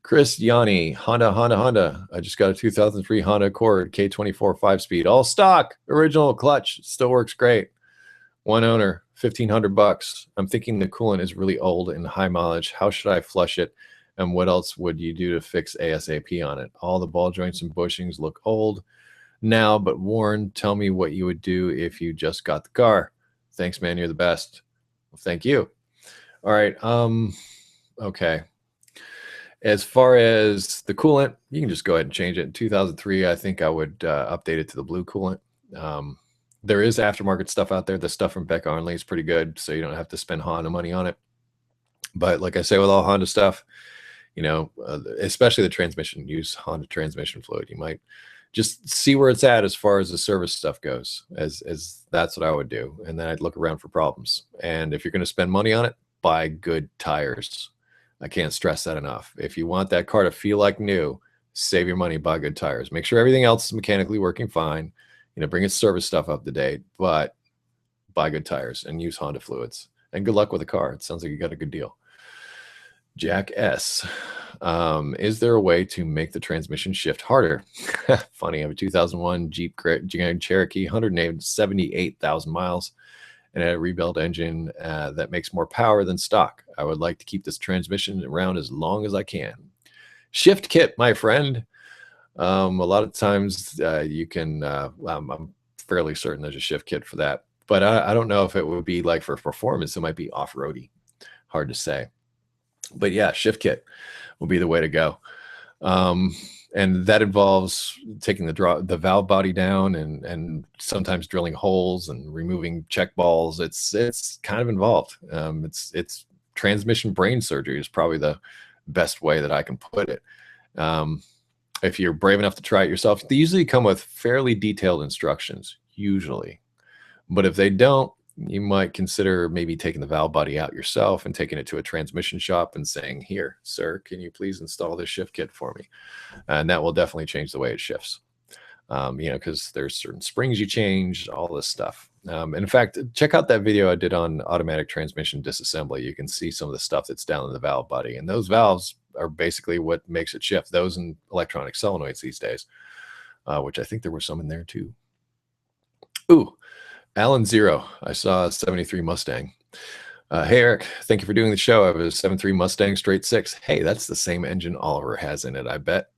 Chris Yanni, Honda. I just got a 2003 Honda Accord K24 5-speed, all stock, original clutch, still works great. One owner, $1,500. I'm thinking the coolant is really old and high mileage. How should I flush it? And what else would you do to fix ASAP on it? All the ball joints and bushings look old now, but worn. Tell me what you would do if you just got the car. Thanks, man. You're the best. Well, thank you. All right. Okay. As far as the coolant, you can just go ahead and change it. In 2003, I think I would update it to the blue coolant. There is aftermarket stuff out there. The stuff from Beck Arnley is pretty good, so you don't have to spend Honda money on it. But like I say, with all Honda stuff, especially the transmission, use Honda transmission fluid. You might just see where it's at as far as the service stuff goes, as that's what I would do. And then I'd look around for problems. And if you're going to spend money on it, buy good tires. I can't stress that enough. If you want that car to feel like new, save your money, buy good tires. Make sure everything else is mechanically working fine. Bring its service stuff up to date, but buy good tires and use Honda fluids. And good luck with the car. It sounds like you got a good deal. Jack S. Is there a way to make the transmission shift harder? Funny, I have a 2001 Jeep Grand Cherokee, 178,000 miles, and a rebuilt engine that makes more power than stock. I would like to keep this transmission around as long as I can. Shift kit, my friend. A lot of times you can, I'm fairly certain there's a shift kit for that, but I don't know if it would be like for performance. It might be off-roady, hard to say. But yeah, shift kit will be the way to go. And that involves taking the valve body down and sometimes drilling holes and removing check balls. It's kind of involved. It's transmission brain surgery is probably the best way that I can put it. If you're brave enough to try it yourself, they usually come with fairly detailed instructions, usually. But if they don't, you might consider maybe taking the valve body out yourself and taking it to a transmission shop and saying, here, sir, can you please install this shift kit for me? And that will definitely change the way it shifts. Because there's certain springs you change, all this stuff. In fact, check out that video I did on automatic transmission disassembly. You can see some of the stuff that's down in the valve body. And those valves are basically what makes it shift. Those and electronic solenoids these days, which I think there were some in there too. Ooh. Alan Zero, I saw a 73 Mustang. Hey, Eric, thank you for doing the show. I have a 73 Mustang straight six. Hey, that's the same engine Oliver has in it, I bet.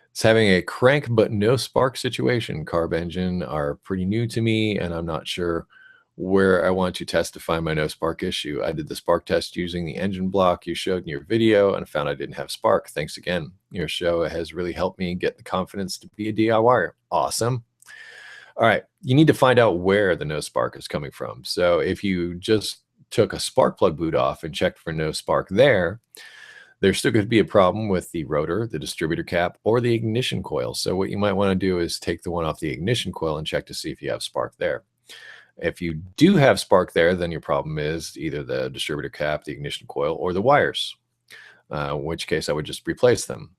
It's having a crank but no spark situation. Carb engine are pretty new to me, and I'm not sure where I want to test to find my no spark issue. I did the spark test using the engine block you showed in your video and found I didn't have spark. Thanks again. Your show has really helped me get the confidence to be a DIYer. Awesome. All right, you need to find out where the no spark is coming from. So if you just took a spark plug boot off and checked for no spark there, there's still going to be a problem with the rotor, the distributor cap, or the ignition coil. So what you might want to do is take the one off the ignition coil and check to see if you have spark there. If you do have spark there, then your problem is either the distributor cap, the ignition coil, or the wires, in which case I would just replace them.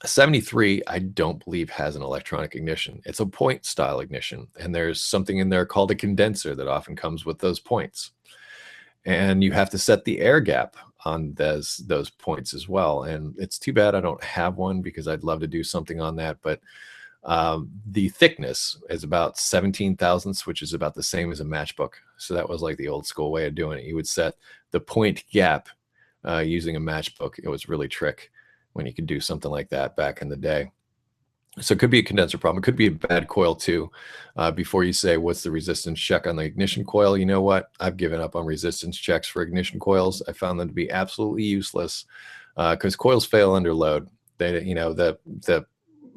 A 73, I don't believe has an electronic ignition. It's a point style ignition. And there's something in there called a condenser that often comes with those points. And you have to set the air gap those points as well. And it's too bad I don't have one, because I'd love to do something on that. But the thickness is about 17 thousandths, which is about the same as a matchbook. So that was like the old school way of doing it. You would set the point gap using a matchbook. It was really trick when you could do something like that back in the day. So it could be a condenser problem. It could be a bad coil too. Before you say, what's the resistance check on the ignition coil? You know what? I've given up on resistance checks for ignition coils. I found them to be absolutely useless because coils fail under load. They, you know, the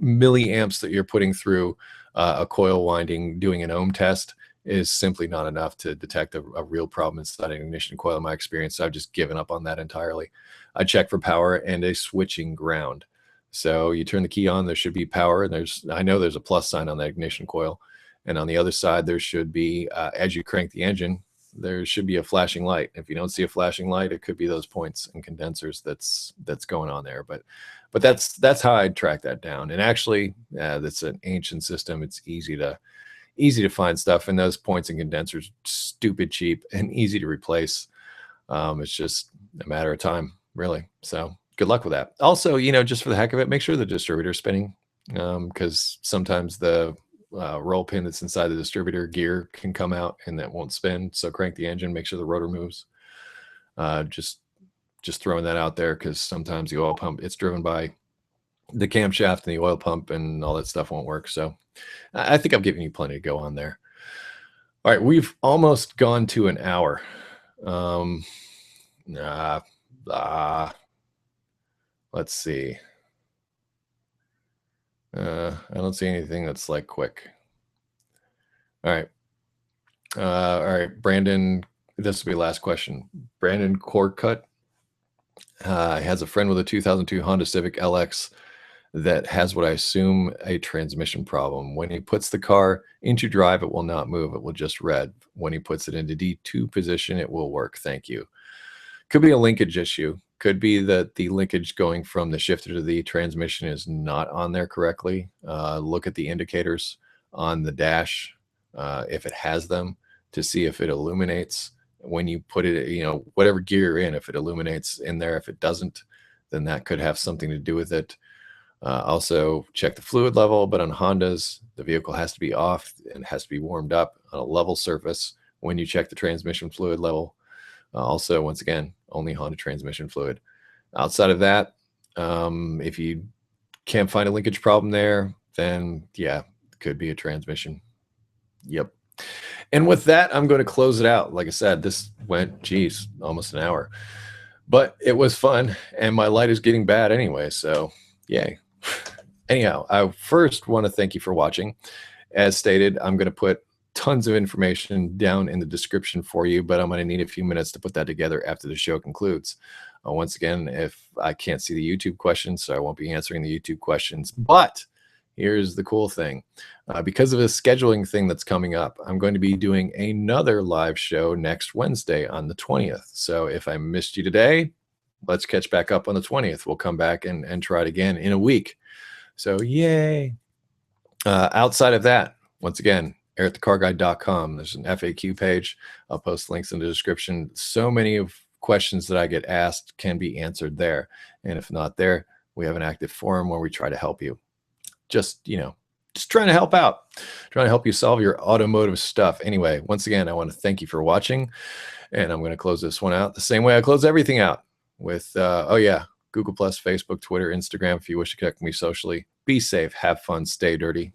milliamps that you're putting through a coil winding doing an ohm test is simply not enough to detect a real problem inside an ignition coil, in my experience. So I've just given up on that entirely. I check for power and a switching ground. So you turn the key on, there should be power, and I know there's a plus sign on the ignition coil. And on the other side, there should be, as you crank the engine, there should be a flashing light. If you don't see a flashing light, it could be those points and condensers that's going on there. But that's how I'd track that down. And actually, that's an ancient system. It's easy to find stuff, and those points and condensers stupid cheap and easy to replace. It's just a matter of time, really. So good luck with that. Also, you know, just for the heck of it, make sure the distributor's spinning, because sometimes the roll pin that's inside the distributor gear can come out and that won't spin. So crank the engine, make sure the rotor moves. Just throwing that out there, because sometimes the oil pump, it's driven by the camshaft, and the oil pump and all that stuff won't work. So I think I've given you plenty to go on there. All right, we've almost gone to an hour. Let's see. I don't see anything that's like quick. All right. All right, Brandon, this will be last question. Brandon Corcut has a friend with a 2002 Honda Civic LX that has what I assume a transmission problem. When he puts the car into drive, it will not move. It will just rev. When he puts it into D2 position, it will work. Thank you. Could be a linkage issue. Could be that the linkage going from the shifter to the transmission is not on there correctly. Look at the indicators on the dash, if it has them, to see if it illuminates when you put it, you know, whatever gear you're in, if it illuminates in there. If it doesn't, then that could have something to do with it. Also check the fluid level, but on Hondas, the vehicle has to be off and has to be warmed up on a level surface when you check the transmission fluid level. Also, once again, only Honda transmission fluid. Outside of that, if you can't find a linkage problem there, then yeah, it could be a transmission. Yep. And with that, I'm going to close it out. Like I said, this went, geez, almost an hour. But it was fun, and my light is getting bad anyway, so yay. Anyhow, I first want to thank you for watching. As stated, I'm going to put tons of information down in the description for you, but I'm going to need a few minutes to put that together after the show concludes. Once again, if I can't see the YouTube questions, so I won't be answering the YouTube questions. But here's the cool thing. Because of a scheduling thing that's coming up, I'm going to be doing another live show next Wednesday on the 20th. So if I missed you today, let's catch back up on the 20th. We'll come back and try it again in a week. So yay. Outside of that, once again, EricTheCarGuy.com. There's an FAQ page. I'll post links in the description. So many of questions that I get asked can be answered there. And if not there, we have an active forum where we try to help you. Just, you know, just trying to help out, trying to help you solve your automotive stuff. Anyway, once again, I want to thank you for watching, and I'm going to close this one out the same way I close everything out with, oh yeah, Google+, Facebook, Twitter, Instagram, if you wish to connect with me socially. Be safe, have fun, stay dirty.